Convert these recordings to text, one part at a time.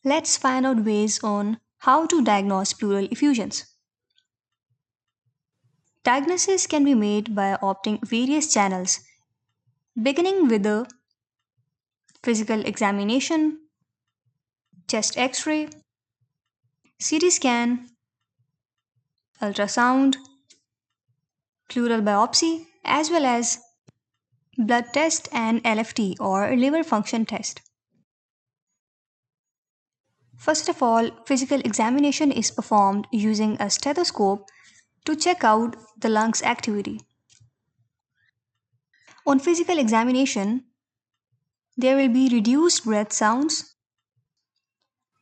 Let's find out ways on how to diagnose pleural effusions. Diagnosis can be made by opting various channels, beginning with a physical examination, chest x-ray, CT scan, ultrasound, pleural biopsy, as well as blood test and LFT or liver function test. First of all, physical examination is performed using a stethoscope to check out the lungs' activity. On physical examination, there will be reduced breath sounds,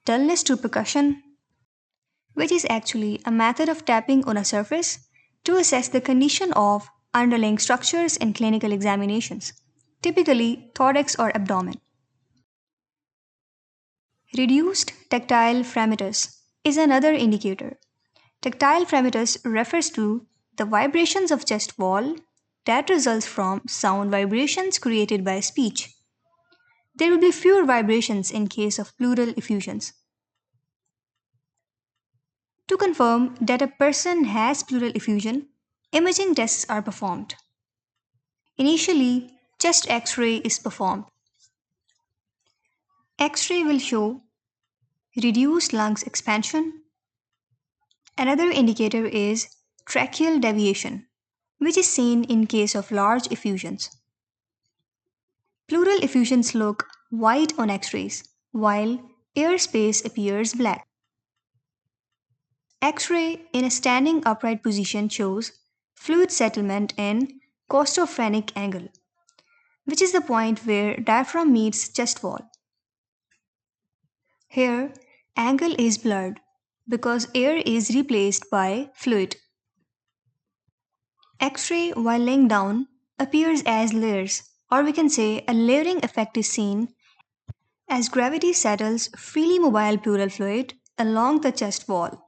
dullness to percussion, which is actually a method of tapping on a surface to assess the condition of underlying structures in clinical examinations, typically thorax or abdomen. Reduced tactile fremitus is another indicator. Tactile fremitus refers to the vibrations of chest wall that results from sound vibrations created by speech. There will be fewer vibrations in case of pleural effusions. To confirm that a person has pleural effusion, imaging tests are performed. Initially, chest X-ray is performed. X-ray will show reduced lungs expansion. Another indicator is tracheal deviation, which is seen in case of large effusions. Pleural effusions look white on X-rays, while airspace appears black. X-ray in a standing upright position shows fluid settlement in costophrenic angle, which is the point where diaphragm meets chest wall. Here, angle is blurred because air is replaced by fluid. X-ray while laying down appears as layers, or we can say a layering effect is seen as gravity settles freely mobile pleural fluid along the chest wall.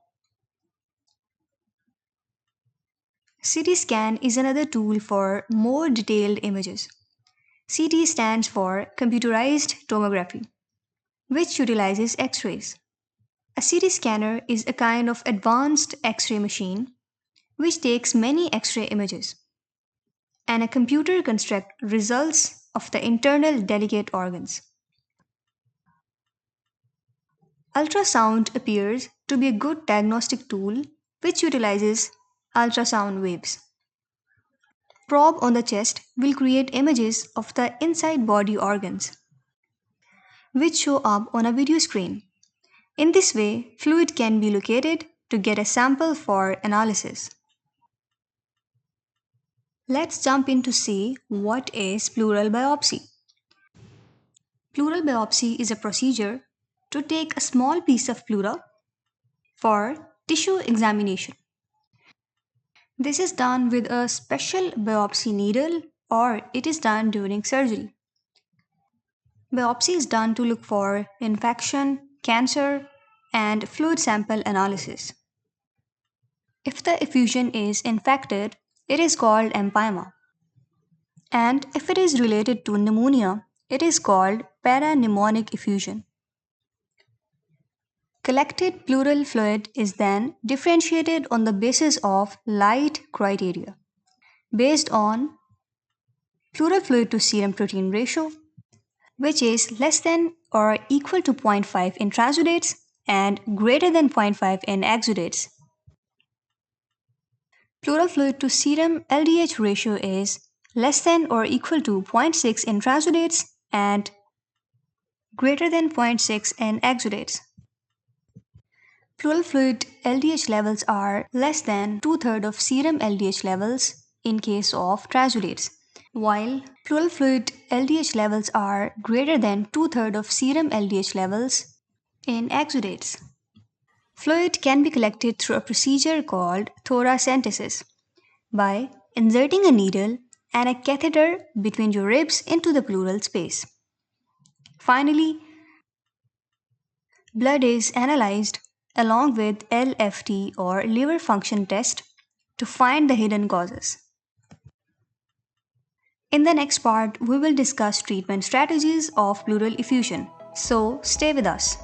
CT scan is another tool for more detailed images. CT stands for computerized tomography, which utilizes X-rays. A CT scanner is a kind of advanced X-ray machine which takes many X-ray images, and a computer constructs results of the internal delicate organs. Ultrasound appears to be a good diagnostic tool which utilizes ultrasound waves. Probe on the chest will create images of the inside body organs, which show up on a video screen. In this way, fluid can be located to get a sample for analysis. Let's jump in to see what is pleural biopsy. Pleural biopsy is a procedure to take a small piece of pleura for tissue examination. This is done with a special biopsy needle or it is done during surgery. Biopsy is done to look for infection, cancer, and fluid sample analysis. If the effusion is infected, it is called empyema. And if it is related to pneumonia, it is called parapneumonic effusion. Collected pleural fluid is then differentiated on the basis of light criteria, based on pleural fluid to serum protein ratio, which is less than or equal to 0.5 in transudates and greater than 0.5 in exudates. Pleural fluid to serum LDH ratio is less than or equal to 0.6 in transudates and greater than 0.6 in exudates. Pleural fluid LDH levels are less than 2/3 of serum LDH levels in case of transudates, while pleural fluid LDH levels are greater than 2/3 of serum LDH levels in exudates. Fluid can be collected through a procedure called thoracentesis by inserting a needle and a catheter between your ribs into the pleural space. Finally, blood is analyzed along with LFT or liver function test to find the hidden causes. In the next part, we will discuss treatment strategies of pleural effusion. So stay with us.